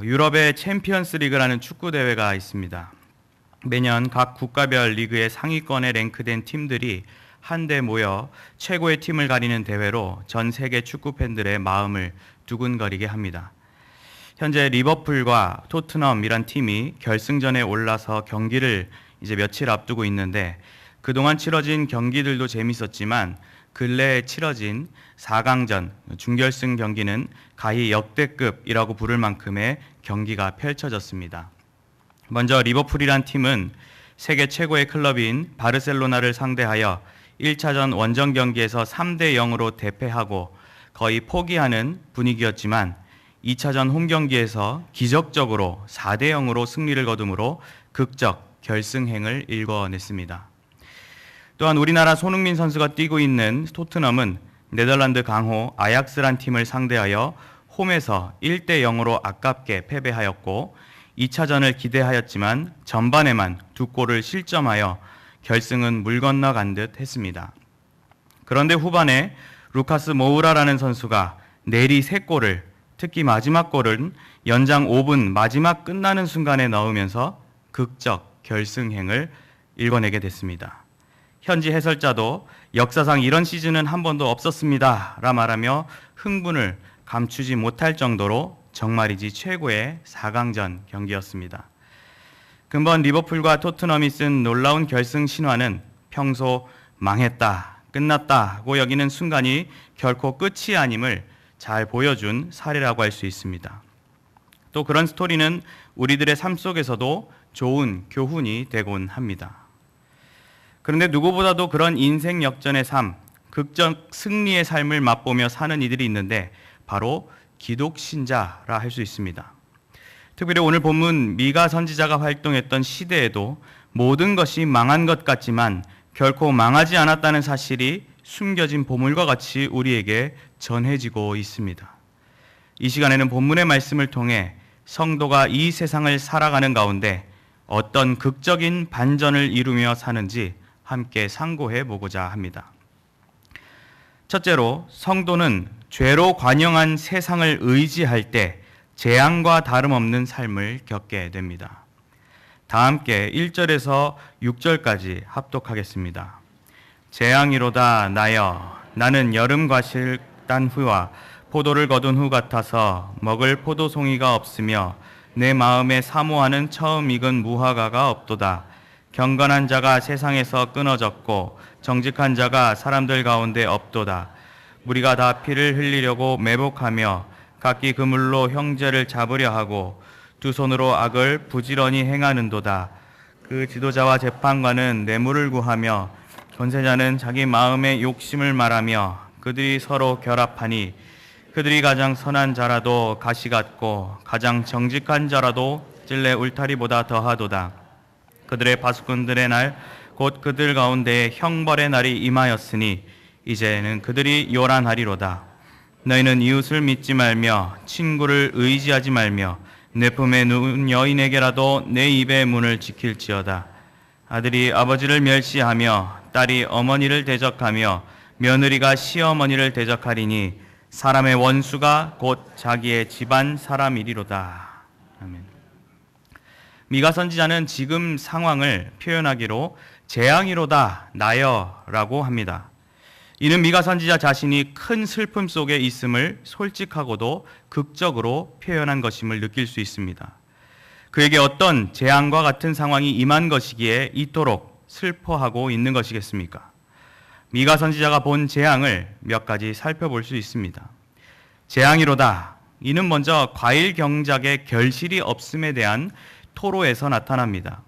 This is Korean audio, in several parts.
유럽의 챔피언스 리그라는 축구 대회가 있습니다. 매년 각 국가별 리그의 상위권에 랭크된 팀들이 한데 모여 최고의 팀을 가리는 대회로 전 세계 축구 팬들의 마음을 두근거리게 합니다. 현재 리버풀과 토트넘이란 팀이 결승전에 올라서 경기를 이제 며칠 앞두고 있는데, 그동안 치러진 경기들도 재밌었지만 근래에 치러진 4강전 준결승 경기는 가히 역대급이라고 부를 만큼의 경기가 펼쳐졌습니다. 먼저 리버풀이란 팀은 세계 최고의 클럽인 바르셀로나를 상대하여 1차전 원정 경기에서 3대 0으로 대패하고 거의 포기하는 분위기였지만 2차전 홈 경기에서 기적적으로 4대 0으로 승리를 거두므로 극적 결승행을 일궈냈습니다. 또한 우리나라 손흥민 선수가 뛰고 있는 토트넘은 네덜란드 강호 아약스란 팀을 상대하여 홈에서 1대 0으로 아깝게 패배하였고 2차전을 기대하였지만 전반에만 2골을 실점하여 결승은 물 건너간 듯 했습니다. 그런데 후반에 루카스 모우라라는 선수가 내리 3골을, 특히 마지막 골은 연장 5분 마지막 끝나는 순간에 넣으면서 극적 결승행을 일궈내게 됐습니다. 현지 해설자도 역사상 이런 시즌은 한 번도 없었습니다 라 말하며 흥분을 감추지 못할 정도로 정말이지 최고의 4강전 경기였습니다. 근본 리버풀과 토트넘이 쓴 놀라운 결승 신화는 평소 망했다, 끝났다고 여기는 순간이 결코 끝이 아님을 잘 보여준 사례라고 할 수 있습니다. 또 그런 스토리는 우리들의 삶 속에서도 좋은 교훈이 되곤 합니다. 그런데 누구보다도 그런 인생 역전의 삶, 극적 승리의 삶을 맛보며 사는 이들이 있는데 바로 기독신자라 할 수 있습니다. 특별히 오늘 본문 미가 선지자가 활동했던 시대에도 모든 것이 망한 것 같지만 결코 망하지 않았다는 사실이 숨겨진 보물과 같이 우리에게 전해지고 있습니다. 이 시간에는 본문의 말씀을 통해 성도가 이 세상을 살아가는 가운데 어떤 극적인 반전을 이루며 사는지 함께 상고해 보고자 합니다. 첫째로, 성도는 죄로 관영한 세상을 의지할 때 재앙과 다름없는 삶을 겪게 됩니다. 다 함께 1절에서 6절까지 합독하겠습니다. 재앙이로다 나여, 나는 여름 과실 딴 후와 포도를 거둔 후 같아서 먹을 포도송이가 없으며 내 마음에 사모하는 처음 익은 무화과가 없도다. 경건한 자가 세상에서 끊어졌고 정직한 자가 사람들 가운데 없도다. 우리가 다 피를 흘리려고 매복하며 각기 그물로 형제를 잡으려 하고 두 손으로 악을 부지런히 행하는도다. 그 지도자와 재판관은 뇌물을 구하며 권세자는 자기 마음의 욕심을 말하며 그들이 서로 결합하니 그들이 가장 선한 자라도 가시 같고 가장 정직한 자라도 찔레 울타리보다 더하도다. 그들의 파수꾼들의 날 곧 그들 가운데 형벌의 날이 임하였으니 이제는 그들이 요란하리로다. 너희는 이웃을 믿지 말며 친구를 의지하지 말며 내 품에 누운 여인에게라도 내 입의 문을 지킬지어다. 아들이 아버지를 멸시하며 딸이 어머니를 대적하며 며느리가 시어머니를 대적하리니 사람의 원수가 곧 자기의 집안 사람이리로다. 아멘. 미가 선지자는 지금 상황을 표현하기로 재앙이로다 나여라고 합니다. 이는 미가 선지자 자신이 큰 슬픔 속에 있음을 솔직하고도 극적으로 표현한 것임을 느낄 수 있습니다. 그에게 어떤 재앙과 같은 상황이 임한 것이기에 이토록 슬퍼하고 있는 것이겠습니까? 미가 선지자가 본 재앙을 몇 가지 살펴볼 수 있습니다. 재앙이로다, 이는 먼저 과일 경작에 결실이 없음에 대한 토로에서 나타납니다.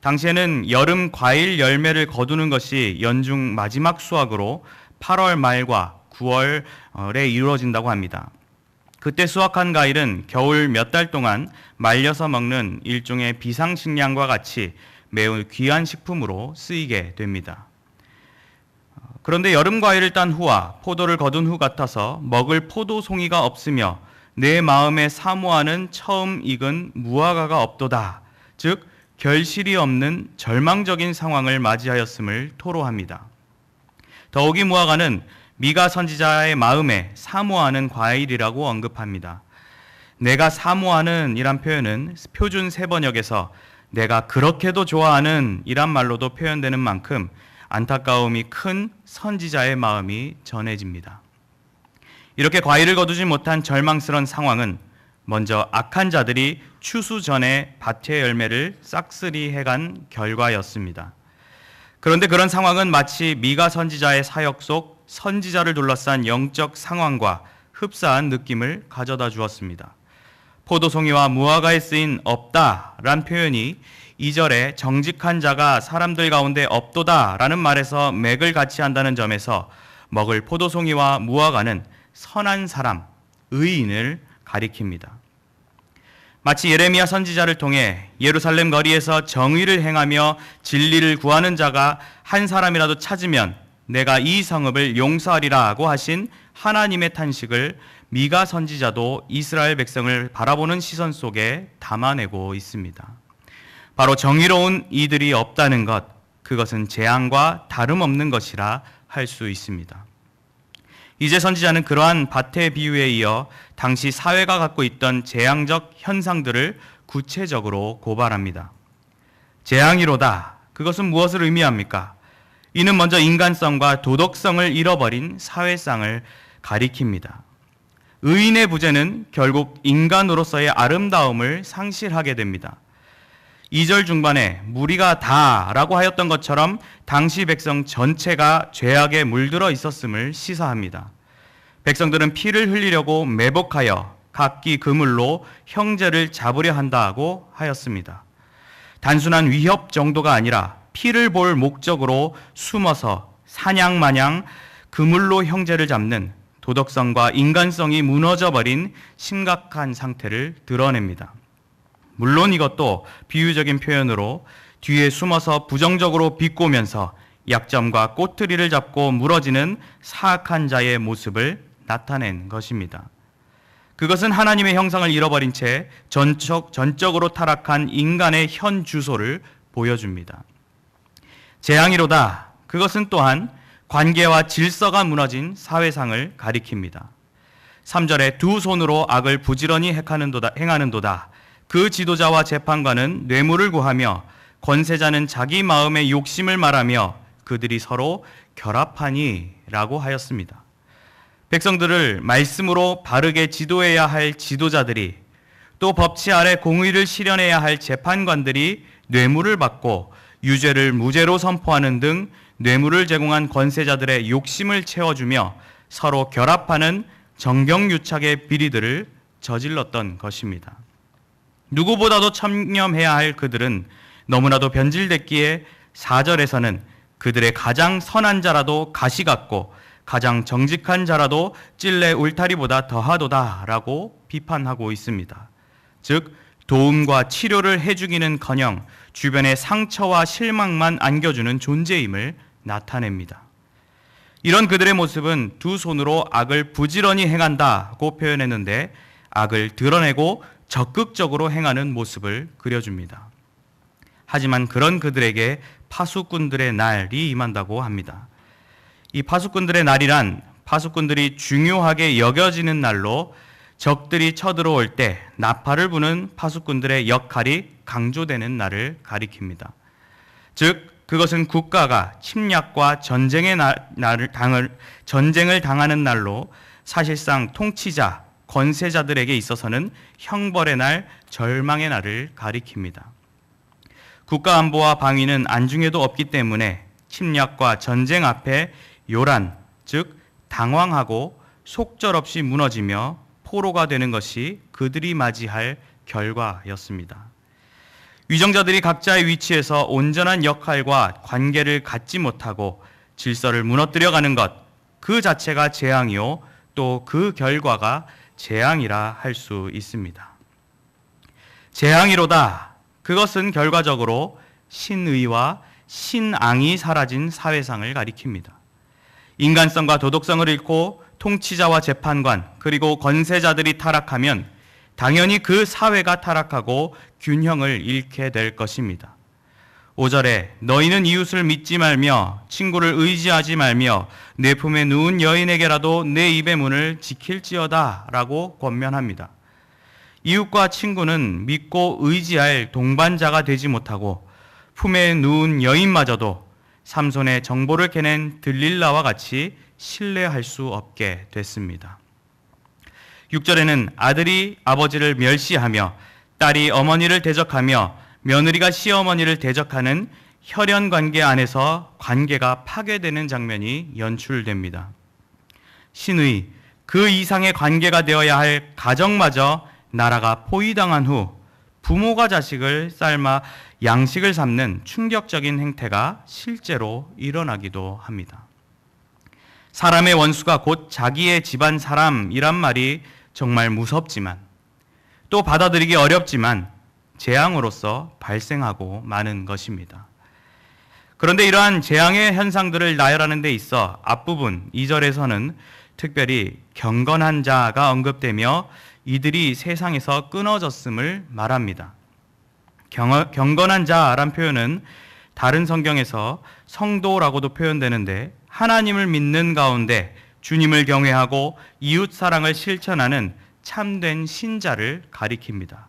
당시에는 여름 과일 열매를 거두는 것이 연중 마지막 수확으로 8월 말과 9월에 이루어진다고 합니다. 그때 수확한 과일은 겨울 몇 달 동안 말려서 먹는 일종의 비상식량과 같이 매우 귀한 식품으로 쓰이게 됩니다. 그런데 여름 과일을 딴 후와 포도를 거둔 후 같아서 먹을 포도송이가 없으며 내 마음에 사모하는 처음 익은 무화과가 없도다. 즉 결실이 없는 절망적인 상황을 맞이하였음을 토로합니다. 더욱이 무화과는 미가 선지자의 마음에 사모하는 과일이라고 언급합니다. 내가 사모하는 이란 표현은 표준 세번역에서 내가 그렇게도 좋아하는 이란 말로도 표현되는 만큼 안타까움이 큰 선지자의 마음이 전해집니다. 이렇게 과일을 거두지 못한 절망스러운 상황은 먼저 악한 자들이 추수 전에 밭의 열매를 싹쓸이 해간 결과였습니다. 그런데 그런 상황은 마치 미가 선지자의 사역 속 선지자를 둘러싼 영적 상황과 흡사한 느낌을 가져다 주었습니다. 포도송이와 무화과에 쓰인 없다란 표현이 2절에 정직한 자가 사람들 가운데 없도다라는 말에서 맥을 같이 한다는 점에서 먹을 포도송이와 무화과는 선한 사람, 의인을 가리킵니다. 마치 예레미야 선지자를 통해 예루살렘 거리에서 정의를 행하며 진리를 구하는 자가 한 사람이라도 찾으면 내가 이 성읍을 용서하리라고 하신 하나님의 탄식을 미가 선지자도 이스라엘 백성을 바라보는 시선 속에 담아내고 있습니다. 바로 정의로운 이들이 없다는 것, 그것은 재앙과 다름없는 것이라 할 수 있습니다. 이제 선지자는 그러한 밭의 비유에 이어 당시 사회가 갖고 있던 재앙적 현상들을 구체적으로 고발합니다. 재앙이로다. 그것은 무엇을 의미합니까? 이는 먼저 인간성과 도덕성을 잃어버린 사회상을 가리킵니다. 의인의 부재는 결국 인간으로서의 아름다움을 상실하게 됩니다. 2절 중반에 무리가 다라고 하였던 것처럼 당시 백성 전체가 죄악에 물들어 있었음을 시사합니다. 백성들은 피를 흘리려고 매복하여 각기 그물로 형제를 잡으려 한다고 하였습니다. 단순한 위협 정도가 아니라 피를 볼 목적으로 숨어서 사냥마냥 그물로 형제를 잡는 도덕성과 인간성이 무너져버린 심각한 상태를 드러냅니다. 물론 이것도 비유적인 표현으로 뒤에 숨어서 부정적으로 비꼬면서 약점과 꼬투리를 잡고 물어지는 사악한 자의 모습을 나타낸 것입니다. 그것은 하나님의 형상을 잃어버린 채 전적으로 타락한 인간의 현 주소를 보여줍니다. 재앙이로다. 그것은 또한 관계와 질서가 무너진 사회상을 가리킵니다. 3절에 두 손으로 악을 부지런히 행하는도다. 그 지도자와 재판관은 뇌물을 구하며 권세자는 자기 마음의 욕심을 말하며 그들이 서로 결합하니 라고 하였습니다. 백성들을 말씀으로 바르게 지도해야 할 지도자들이 또 법치 아래 공의를 실현해야 할 재판관들이 뇌물을 받고 유죄를 무죄로 선포하는 등 뇌물을 제공한 권세자들의 욕심을 채워주며 서로 결합하는 정경유착의 비리들을 저질렀던 것입니다. 누구보다도 청렴해야 할 그들은 너무나도 변질됐기에 4절에서는 그들의 가장 선한 자라도 가시 같고 가장 정직한 자라도 찔레 울타리보다 더하도다 라고 비판하고 있습니다. 즉 도움과 치료를 해주기는커녕 주변의 상처와 실망만 안겨주는 존재임을 나타냅니다. 이런 그들의 모습은 두 손으로 악을 부지런히 행한다고 표현했는데 악을 드러내고 적극적으로 행하는 모습을 그려줍니다. 하지만 그런 그들에게 파수꾼들의 날이 임한다고 합니다. 이 파수꾼들의 날이란 파수꾼들이 중요하게 여겨지는 날로 적들이 쳐들어올 때 나팔을 부는 파수꾼들의 역할이 강조되는 날을 가리킵니다. 즉 그것은 국가가 침략과 전쟁을 당하는 날로 사실상 통치자, 권세자들에게 있어서는 형벌의 날, 절망의 날을 가리킵니다. 국가 안보와 방위는 안중에도 없기 때문에 침략과 전쟁 앞에 요란, 즉 당황하고 속절없이 무너지며 포로가 되는 것이 그들이 맞이할 결과였습니다. 위정자들이 각자의 위치에서 온전한 역할과 관계를 갖지 못하고 질서를 무너뜨려가는 것, 그 자체가 재앙이요, 또 그 결과가 재앙이라 할 수 있습니다. 재앙이로다. 그것은 결과적으로 신의와 신앙이 사라진 사회상을 가리킵니다. 인간성과 도덕성을 잃고 통치자와 재판관 그리고 권세자들이 타락하면 당연히 그 사회가 타락하고 균형을 잃게 될 것입니다. 5절에 너희는 이웃을 믿지 말며 친구를 의지하지 말며 내 품에 누운 여인에게라도 내 입의 문을 지킬지어다 라고 권면합니다. 이웃과 친구는 믿고 의지할 동반자가 되지 못하고 품에 누운 여인마저도 삼손의 정보를 캐낸 들릴라와 같이 신뢰할 수 없게 됐습니다. 6절에는 아들이 아버지를 멸시하며 딸이 어머니를 대적하며 며느리가 시어머니를 대적하는 혈연 관계 안에서 관계가 파괴되는 장면이 연출됩니다. 신의, 그 이상의 관계가 되어야 할 가정마저 나라가 포위당한 후 부모가 자식을 삶아 양식을 삼는 충격적인 행태가 실제로 일어나기도 합니다. 사람의 원수가 곧 자기의 집안 사람이란 말이 정말 무섭지만 또 받아들이기 어렵지만 재앙으로서 발생하고 마는 것입니다. 그런데 이러한 재앙의 현상들을 나열하는 데 있어 앞부분 2절에서는 특별히 경건한 자가 언급되며 이들이 세상에서 끊어졌음을 말합니다. 경건한 자란 표현은 다른 성경에서 성도라고도 표현되는데 하나님을 믿는 가운데 주님을 경외하고 이웃 사랑을 실천하는 참된 신자를 가리킵니다.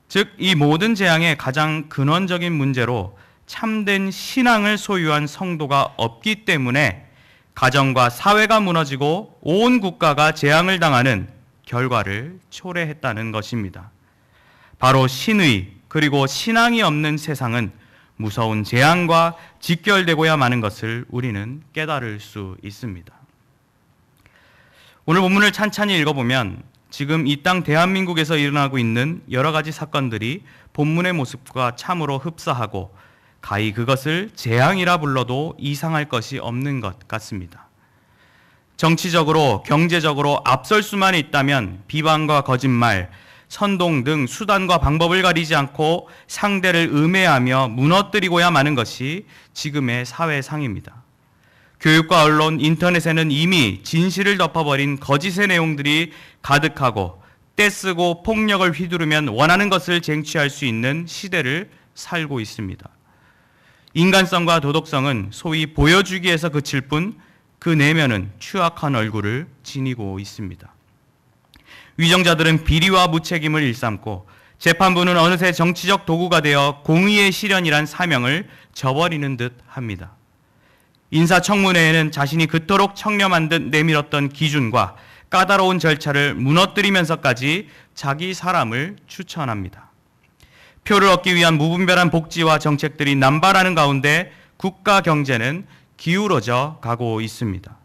즉, 이 모든 재앙의 가장 근원적인 문제로 참된 신앙을 소유한 성도가 없기 때문에 가정과 사회가 무너지고 온 국가가 재앙을 당하는 결과를 초래했다는 것입니다. 바로 신의 그리고 신앙이 없는 세상은 무서운 재앙과 직결되고야 마는 것을 우리는 깨달을 수 있습니다. 오늘 본문을 찬찬히 읽어보면 지금 이 땅 대한민국에서 일어나고 있는 여러 가지 사건들이 본문의 모습과 참으로 흡사하고 가히 그것을 재앙이라 불러도 이상할 것이 없는 것 같습니다. 정치적으로, 경제적으로 앞설 수만 있다면 비방과 거짓말, 선동 등 수단과 방법을 가리지 않고 상대를 음해하며 무너뜨리고야 마는 것이 지금의 사회상입니다. 교육과 언론, 인터넷에는 이미 진실을 덮어버린 거짓의 내용들이 가득하고 떼쓰고 폭력을 휘두르면 원하는 것을 쟁취할 수 있는 시대를 살고 있습니다. 인간성과 도덕성은 소위 보여주기에서 그칠 뿐 그 내면은 추악한 얼굴을 지니고 있습니다. 위정자들은 비리와 무책임을 일삼고 재판부는 어느새 정치적 도구가 되어 공의의 실현이란 사명을 저버리는 듯 합니다. 인사청문회에는 자신이 그토록 청렴한 듯 내밀었던 기준과 까다로운 절차를 무너뜨리면서까지 자기 사람을 추천합니다. 표를 얻기 위한 무분별한 복지와 정책들이 남발하는 가운데 국가 경제는 기울어져 가고 있습니다.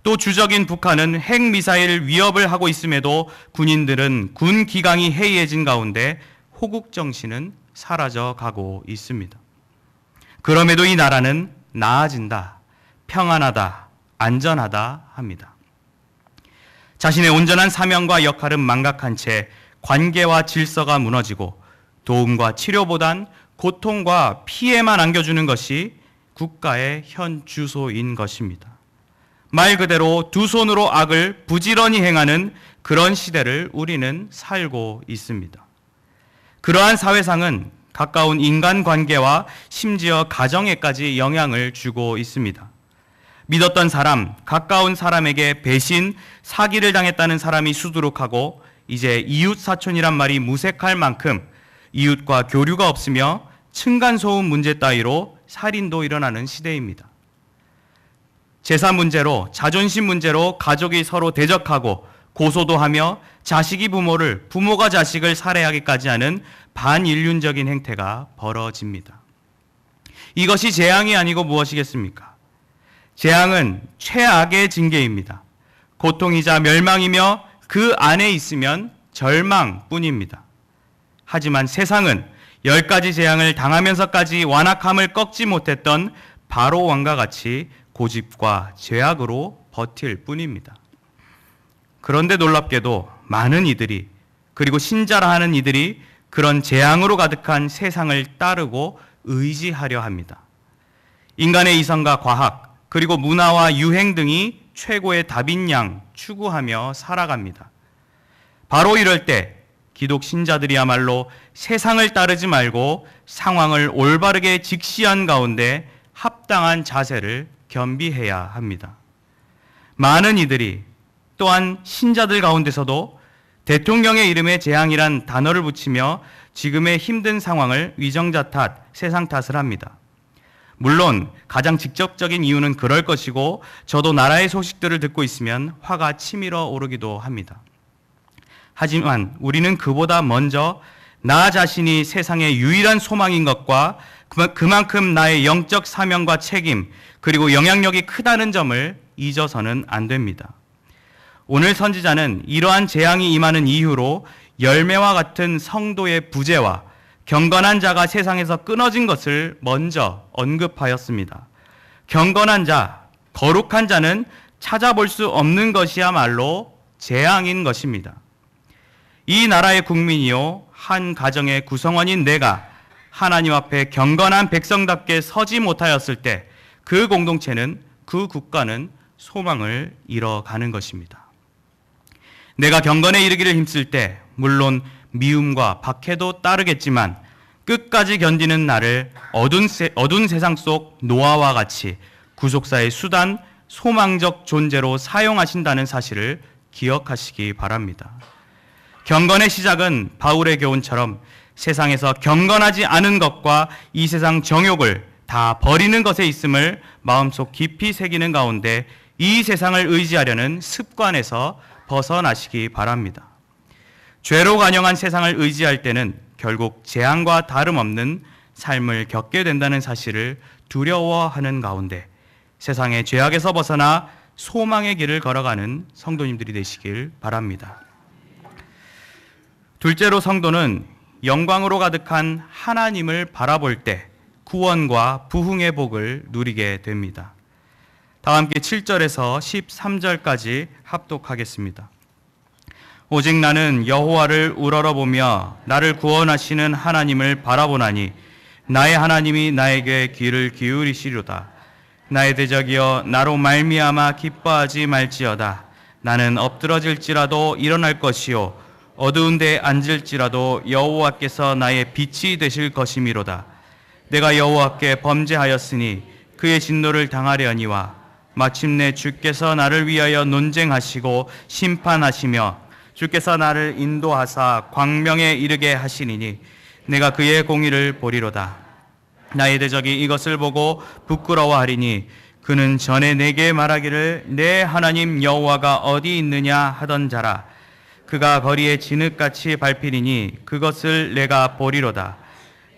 또 주적인 북한은 핵미사일 위협을 하고 있음에도 군인들은 군 기강이 해이해진 가운데 호국 정신은 사라져 가고 있습니다. 그럼에도 이 나라는 나아진다, 평안하다, 안전하다 합니다. 자신의 온전한 사명과 역할은 망각한 채 관계와 질서가 무너지고 도움과 치료보단 고통과 피해만 안겨주는 것이 국가의 현 주소인 것입니다. 말 그대로 두 손으로 악을 부지런히 행하는 그런 시대를 우리는 살고 있습니다. 그러한 사회상은 가까운 인간관계와 심지어 가정에까지 영향을 주고 있습니다. 믿었던 사람, 가까운 사람에게 배신, 사기를 당했다는 사람이 수두룩하고 이제 이웃 사촌이란 말이 무색할 만큼 이웃과 교류가 없으며 층간소음 문제 따위로 살인도 일어나는 시대입니다. 재산 문제로, 자존심 문제로 가족이 서로 대적하고 고소도 하며 자식이 부모를, 부모가 자식을 살해하기까지 하는 반인륜적인 행태가 벌어집니다. 이것이 재앙이 아니고 무엇이겠습니까? 재앙은 최악의 징계입니다. 고통이자 멸망이며 그 안에 있으면 절망뿐입니다. 하지만 세상은 10가지 재앙을 당하면서까지 완악함을 꺾지 못했던 바로 왕과 같이 고집과 죄악으로 버틸 뿐입니다. 그런데 놀랍게도 많은 이들이, 그리고 신자라 하는 이들이 그런 재앙으로 가득한 세상을 따르고 의지하려 합니다. 인간의 이성과 과학, 그리고 문화와 유행 등이 최고의 답인 양 추구하며 살아갑니다. 바로 이럴 때 기독 신자들이야말로 세상을 따르지 말고 상황을 올바르게 직시한 가운데 합당한 자세를 겸비해야 합니다. 많은 이들이, 또한 신자들 가운데서도 대통령의 이름에 재앙이란 단어를 붙이며 지금의 힘든 상황을 위정자 탓, 세상 탓을 합니다. 물론 가장 직접적인 이유는 그럴 것이고 저도 나라의 소식들을 듣고 있으면 화가 치밀어 오르기도 합니다. 하지만 우리는 그보다 먼저 나 자신이 세상의 유일한 소망인 것과 그만큼 나의 영적 사명과 책임 그리고 영향력이 크다는 점을 잊어서는 안 됩니다. 오늘 선지자는 이러한 재앙이 임하는 이유로 열매와 같은 성도의 부재와 경건한 자가 세상에서 끊어진 것을 먼저 언급하였습니다. 경건한 자, 거룩한 자는 찾아볼 수 없는 것이야말로 재앙인 것입니다. 이 나라의 국민이요, 한 가정의 구성원인 내가 하나님 앞에 경건한 백성답게 서지 못하였을 때 그 공동체는, 그 국가는 소망을 잃어가는 것입니다. 내가 경건에 이르기를 힘쓸 때 물론 미움과 박해도 따르겠지만 끝까지 견디는 나를 어두운 세상 속 노아와 같이 구속사의 수단, 소망적 존재로 사용하신다는 사실을 기억하시기 바랍니다. 경건의 시작은 바울의 교훈처럼 세상에서 경건하지 않은 것과 이 세상 정욕을 다 버리는 것에 있음을 마음속 깊이 새기는 가운데 이 세상을 의지하려는 습관에서 벗어나시기 바랍니다. 죄로 간영한 세상을 의지할 때는 결국 재앙과 다름없는 삶을 겪게 된다는 사실을 두려워하는 가운데 세상의 죄악에서 벗어나 소망의 길을 걸어가는 성도님들이 되시길 바랍니다. 둘째로 성도는 영광으로 가득한 하나님을 바라볼 때 구원과 부흥의 복을 누리게 됩니다. 다 함께 7절에서 13절까지 합독하겠습니다. 오직 나는 여호와를 우러러보며 나를 구원하시는 하나님을 바라보나니 나의 하나님이 나에게 귀를 기울이시리로다. 나의 대적이여 나로 말미암아 기뻐하지 말지어다. 나는 엎드러질지라도 일어날 것이요 어두운 데 앉을지라도 여호와께서 나의 빛이 되실 것이미로다. 내가 여호와께 범죄하였으니 그의 진노를 당하려니와 마침내 주께서 나를 위하여 논쟁하시고 심판하시며 주께서 나를 인도하사 광명에 이르게 하시니니 내가 그의 공의를 보리로다. 나의 대적이 이것을 보고 부끄러워하리니 그는 전에 내게 말하기를 내 하나님 여호와가 어디 있느냐 하던 자라. 그가 거리에 진흙같이 밟히리니 그것을 내가 보리로다.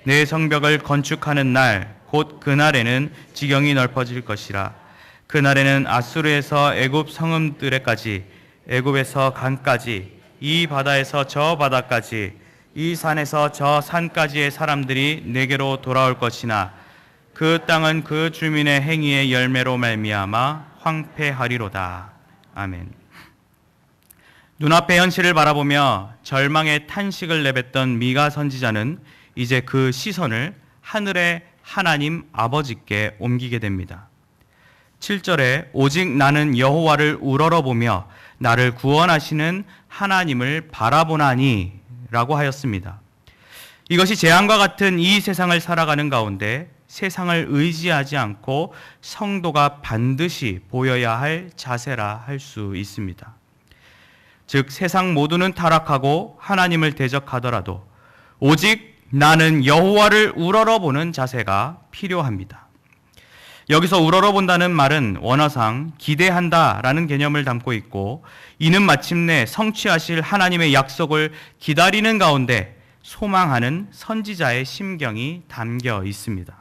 내 성벽을 건축하는 날 곧 그날에는 지경이 넓어질 것이라. 그날에는 아수르에서 애굽 성읍들에까지 애굽에서 강까지 이 바다에서 저 바다까지 이 산에서 저 산까지의 사람들이 내게로 돌아올 것이나 그 땅은 그 주민의 행위의 열매로 말미암아 황폐하리로다. 아멘. 눈앞의 현실을 바라보며 절망의 탄식을 내뱉던 미가 선지자는 이제 그 시선을 하늘의 하나님 아버지께 옮기게 됩니다. 7절에 오직 나는 여호와를 우러러보며 나를 구원하시는 하나님을 바라보나니 라고 하였습니다. 이것이 재앙과 같은 이 세상을 살아가는 가운데 세상을 의지하지 않고 성도가 반드시 보여야 할 자세라 할 수 있습니다. 즉 세상 모두는 타락하고 하나님을 대적하더라도 오직 나는 여호와를 우러러보는 자세가 필요합니다. 여기서 우러러본다는 말은 원어상 기대한다라는 개념을 담고 있고 이는 마침내 성취하실 하나님의 약속을 기다리는 가운데 소망하는 선지자의 심경이 담겨 있습니다.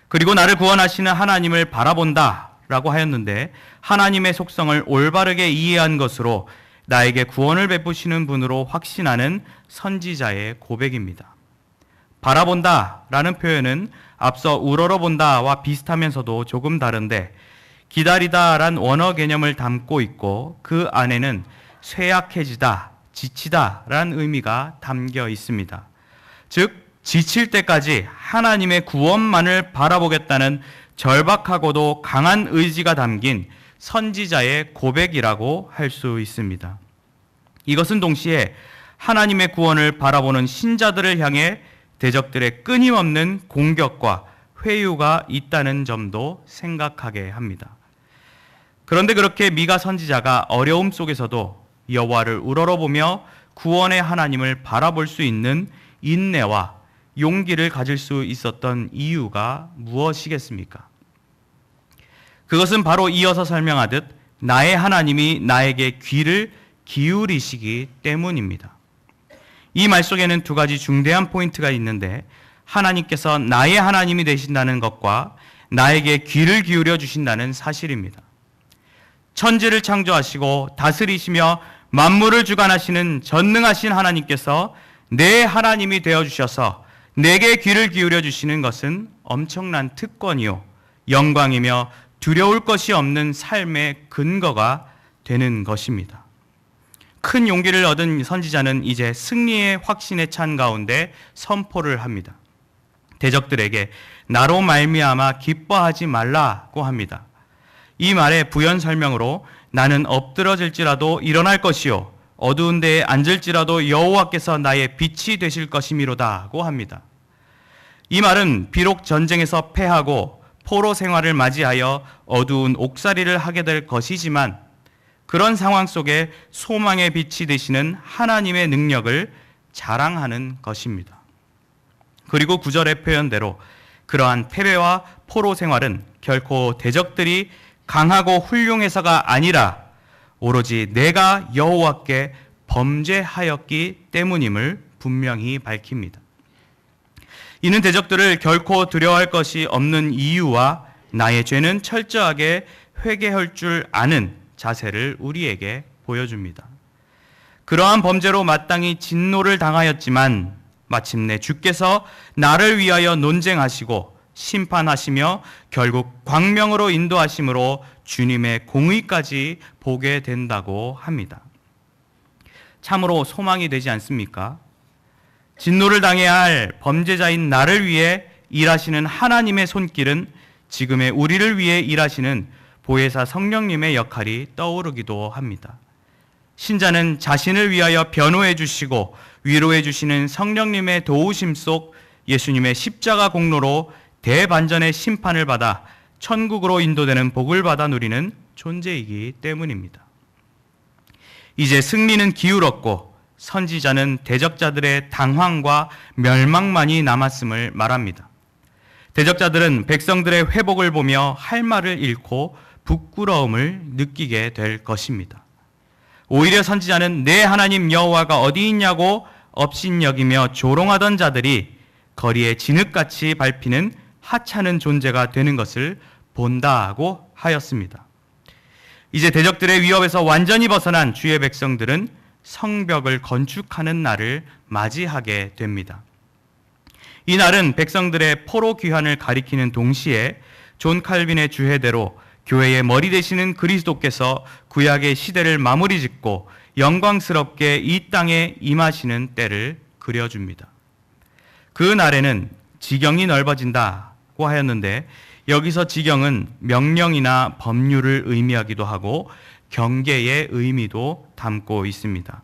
그리고 나를 구원하시는 하나님을 바라본다라고 하였는데 하나님의 속성을 올바르게 이해한 것으로 나에게 구원을 베푸시는 분으로 확신하는 선지자의 고백입니다. 바라본다라는 표현은 앞서 우러러본다와 비슷하면서도 조금 다른데 기다리다란 원어 개념을 담고 있고 그 안에는 쇠약해지다, 지치다라는 의미가 담겨 있습니다. 즉 지칠 때까지 하나님의 구원만을 바라보겠다는 절박하고도 강한 의지가 담긴 선지자의 고백이라고 할 수 있습니다. 이것은 동시에 하나님의 구원을 바라보는 신자들을 향해 대적들의 끊임없는 공격과 회유가 있다는 점도 생각하게 합니다. 그런데 그렇게 미가 선지자가 어려움 속에서도 여호와를 우러러보며 구원의 하나님을 바라볼 수 있는 인내와 용기를 가질 수 있었던 이유가 무엇이겠습니까? 그것은 바로 이어서 설명하듯 나의 하나님이 나에게 귀를 기울이시기 때문입니다. 이 말 속에는 두 가지 중대한 포인트가 있는데, 하나님께서 나의 하나님이 되신다는 것과 나에게 귀를 기울여 주신다는 사실입니다. 천지를 창조하시고 다스리시며 만물을 주관하시는 전능하신 하나님께서 내 하나님이 되어주셔서 내게 귀를 기울여 주시는 것은 엄청난 특권이요 영광이며 두려울 것이 없는 삶의 근거가 되는 것입니다. 큰 용기를 얻은 선지자는 이제 승리의 확신에 찬 가운데 선포를 합니다. 대적들에게 나로 말미암아 기뻐하지 말라고 합니다. 이 말의 부연 설명으로 나는 엎드러질지라도 일어날 것이요 어두운 데에 앉을지라도 여호와께서 나의 빛이 되실 것이미로다고 합니다. 이 말은 비록 전쟁에서 패하고 포로 생활을 맞이하여 어두운 옥살이를 하게 될 것이지만, 그런 상황 속에 소망의 빛이 되시는 하나님의 능력을 자랑하는 것입니다. 그리고 9절의 표현대로 그러한 패배와 포로 생활은 결코 대적들이 강하고 훌륭해서가 아니라 오로지 내가 여호와께 범죄하였기 때문임을 분명히 밝힙니다. 이는 대적들을 결코 두려워할 것이 없는 이유와 나의 죄는 철저하게 회개할 줄 아는 자세를 우리에게 보여줍니다. 그러한 범죄로 마땅히 진노를 당하였지만 마침내 주께서 나를 위하여 논쟁하시고 심판하시며 결국 광명으로 인도하심으로 주님의 공의까지 보게 된다고 합니다. 참으로 소망이 되지 않습니까? 진노를 당해야 할 범죄자인 나를 위해 일하시는 하나님의 손길은 지금의 우리를 위해 일하시는 보혜사 성령님의 역할이 떠오르기도 합니다. 신자는 자신을 위하여 변호해 주시고 위로해 주시는 성령님의 도우심 속 예수님의 십자가 공로로 대반전의 심판을 받아 천국으로 인도되는 복을 받아 누리는 존재이기 때문입니다. 이제 승리는 기울었고 선지자는 대적자들의 당황과 멸망만이 남았음을 말합니다. 대적자들은 백성들의 회복을 보며 할 말을 잃고 부끄러움을 느끼게 될 것입니다. 오히려 선지자는 내 하나님 여호와가 어디 있냐고 업신여기며 조롱하던 자들이 거리에 진흙같이 밟히는 하찮은 존재가 되는 것을 본다고 하였습니다. 이제 대적들의 위협에서 완전히 벗어난 주의 백성들은 성벽을 건축하는 날을 맞이하게 됩니다. 이 날은 백성들의 포로 귀환을 가리키는 동시에 존 칼빈의 주해대로 교회의 머리 되시는 그리스도께서 구약의 시대를 마무리 짓고 영광스럽게 이 땅에 임하시는 때를 그려줍니다. 그 날에는 지경이 넓어진다고 하였는데, 여기서 지경은 명령이나 법률을 의미하기도 하고 경계의 의미도 담고 있습니다.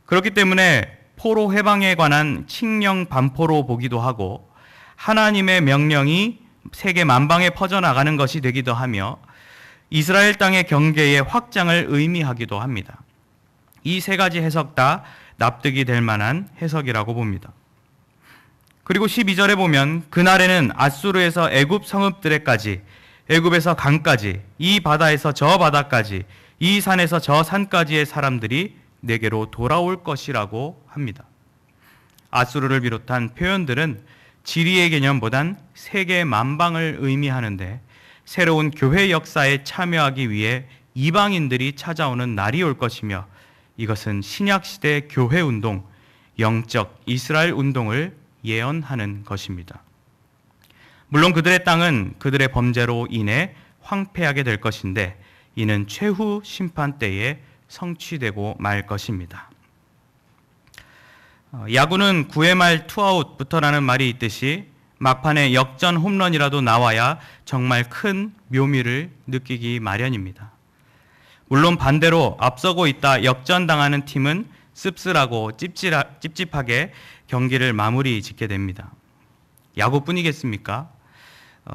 그렇기 때문에 포로 해방에 관한 칙령 반포로 보기도 하고 하나님의 명령이 세계 만방에 퍼져나가는 것이 되기도 하며 이스라엘 땅의 경계의 확장을 의미하기도 합니다. 이 세 가지 해석 다 납득이 될 만한 해석이라고 봅니다. 그리고 12절에 보면 그날에는 아수르에서 애굽 성읍들에까지, 애굽에서 강까지, 이 바다에서 저 바다까지, 이 산에서 저 산까지의 사람들이 내게로 돌아올 것이라고 합니다. 아수르를 비롯한 표현들은 지리의 개념보단 세계 만방을 의미하는데, 새로운 교회 역사에 참여하기 위해 이방인들이 찾아오는 날이 올 것이며, 이것은 신약시대 교회 운동, 영적 이스라엘 운동을 예언하는 것입니다. 물론 그들의 땅은 그들의 범죄로 인해 황폐하게 될 것인데, 이는 최후 심판 때에 성취되고 말 것입니다. 야구는 9회 말 투아웃부터라는 말이 있듯이 막판에 역전 홈런이라도 나와야 정말 큰 묘미를 느끼기 마련입니다. 물론 반대로 앞서고 있다 역전당하는 팀은 씁쓸하고 찝찝하게 경기를 마무리 짓게 됩니다. 야구뿐이겠습니까?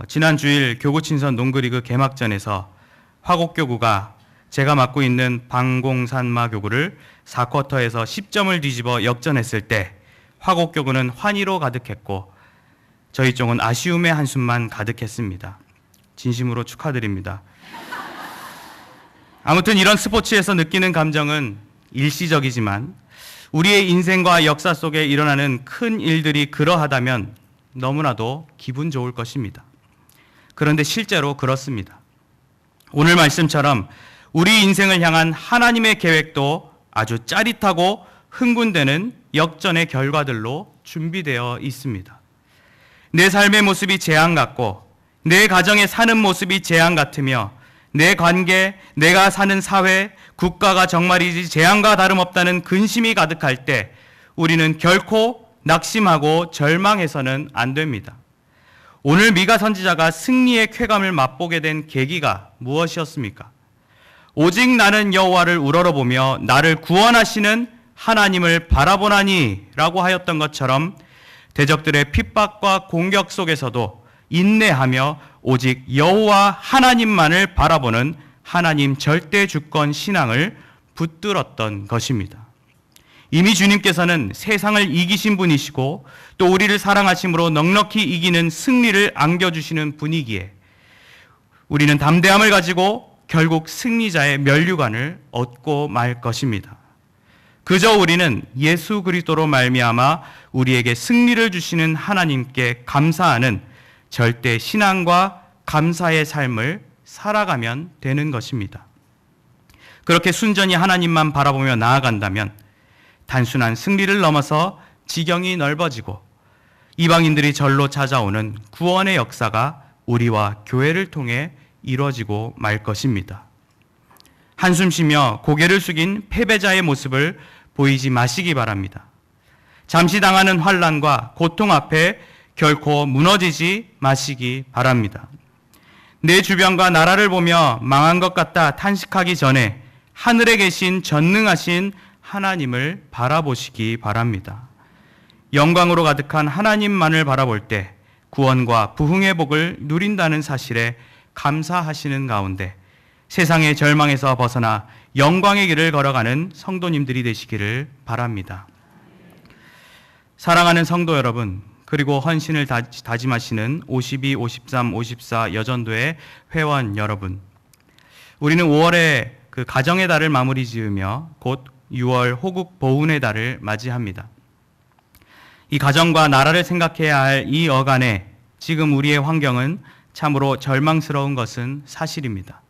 지난 주일 교구친선 농구리그 개막전에서 화곡교구가 제가 맡고 있는 방공산마교구를 4쿼터에서 10점을 뒤집어 역전했을 때 화곡교구는 환희로 가득했고 저희 쪽은 아쉬움의 한숨만 가득했습니다. 진심으로 축하드립니다. 아무튼 이런 스포츠에서 느끼는 감정은 일시적이지만 우리의 인생과 역사 속에 일어나는 큰 일들이 그러하다면 너무나도 기분 좋을 것입니다. 그런데 실제로 그렇습니다. 오늘 말씀처럼 우리 인생을 향한 하나님의 계획도 아주 짜릿하고 흥분되는 역전의 결과들로 준비되어 있습니다. 내 삶의 모습이 재앙 같고 내 가정에 사는 모습이 재앙 같으며 내 관계, 내가 사는 사회, 국가가 정말이지 재앙과 다름없다는 근심이 가득할 때 우리는 결코 낙심하고 절망해서는 안 됩니다. 오늘 미가 선지자가 승리의 쾌감을 맛보게 된 계기가 무엇이었습니까? 오직 나는 여호와를 우러러보며 나를 구원하시는 하나님을 바라보나니 라고 하였던 것처럼 대적들의 핍박과 공격 속에서도 인내하며 오직 여호와 하나님만을 바라보는 하나님 절대 주권 신앙을 붙들었던 것입니다. 이미 주님께서는 세상을 이기신 분이시고 또 우리를 사랑하심으로 넉넉히 이기는 승리를 안겨주시는 분이기에 우리는 담대함을 가지고 결국 승리자의 면류관을 얻고 말 것입니다. 그저 우리는 예수 그리스도로 말미암아 우리에게 승리를 주시는 하나님께 감사하는 절대 신앙과 감사의 삶을 살아가면 되는 것입니다. 그렇게 순전히 하나님만 바라보며 나아간다면 단순한 승리를 넘어서 지경이 넓어지고 이방인들이 절로 찾아오는 구원의 역사가 우리와 교회를 통해 이루어지고 말 것입니다. 한숨 쉬며 고개를 숙인 패배자의 모습을 보이지 마시기 바랍니다. 잠시 당하는 환난과 고통 앞에 결코 무너지지 마시기 바랍니다. 내 주변과 나라를 보며 망한 것 같다 탄식하기 전에 하늘에 계신 전능하신 하나님을 바라보시기 바랍니다. 영광으로 가득한 하나님만을 바라볼 때 구원과 부흥의 복을 누린다는 사실에 감사하시는 가운데 세상의 절망에서 벗어나 영광의 길을 걸어가는 성도님들이 되시기를 바랍니다. 사랑하는 성도 여러분, 그리고 헌신을 다짐하시는 52, 53, 54 여전도의 회원 여러분, 우리는 5월에 그 가정의 달을 마무리 지으며 곧 6월 호국 보훈의 달을 맞이합니다. 이 가정과 나라를 생각해야 할 이 어간에 지금 우리의 환경은 참으로 절망스러운 것은 사실입니다.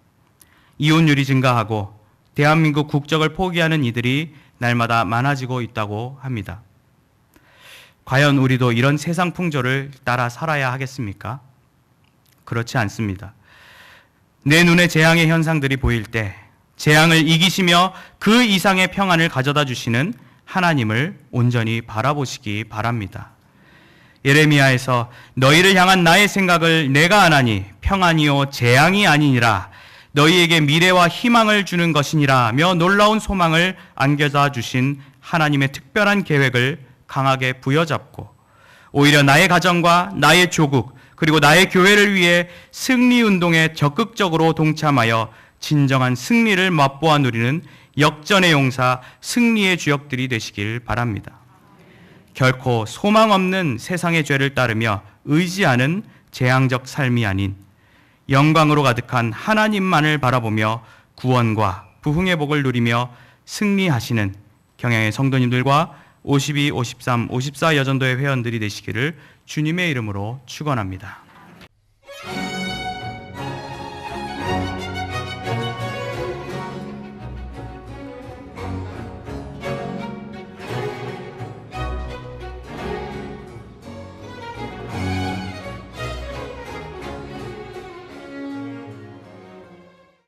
이혼율이 증가하고 대한민국 국적을 포기하는 이들이 날마다 많아지고 있다고 합니다. 과연 우리도 이런 세상 풍조를 따라 살아야 하겠습니까? 그렇지 않습니다. 내 눈에 재앙의 현상들이 보일 때 재앙을 이기시며 그 이상의 평안을 가져다 주시는 하나님을 온전히 바라보시기 바랍니다. 예레미야에서 너희를 향한 나의 생각을 내가 아나니 평안이요 재앙이 아니니라, 너희에게 미래와 희망을 주는 것이니라며 놀라운 소망을 안겨다 주신 하나님의 특별한 계획을 강하게 부여잡고 오히려 나의 가정과 나의 조국 그리고 나의 교회를 위해 승리운동에 적극적으로 동참하여 진정한 승리를 맛보아 누리는 역전의 용사, 승리의 주역들이 되시길 바랍니다. 결코 소망 없는 세상의 죄를 따르며 의지하는 재앙적 삶이 아닌 영광으로 가득한 하나님만을 바라보며 구원과 부흥의 복을 누리며 승리하시는 경양의 성도님들과 52, 53, 54 여전도의 회원들이 되시기를 주님의 이름으로 축원합니다.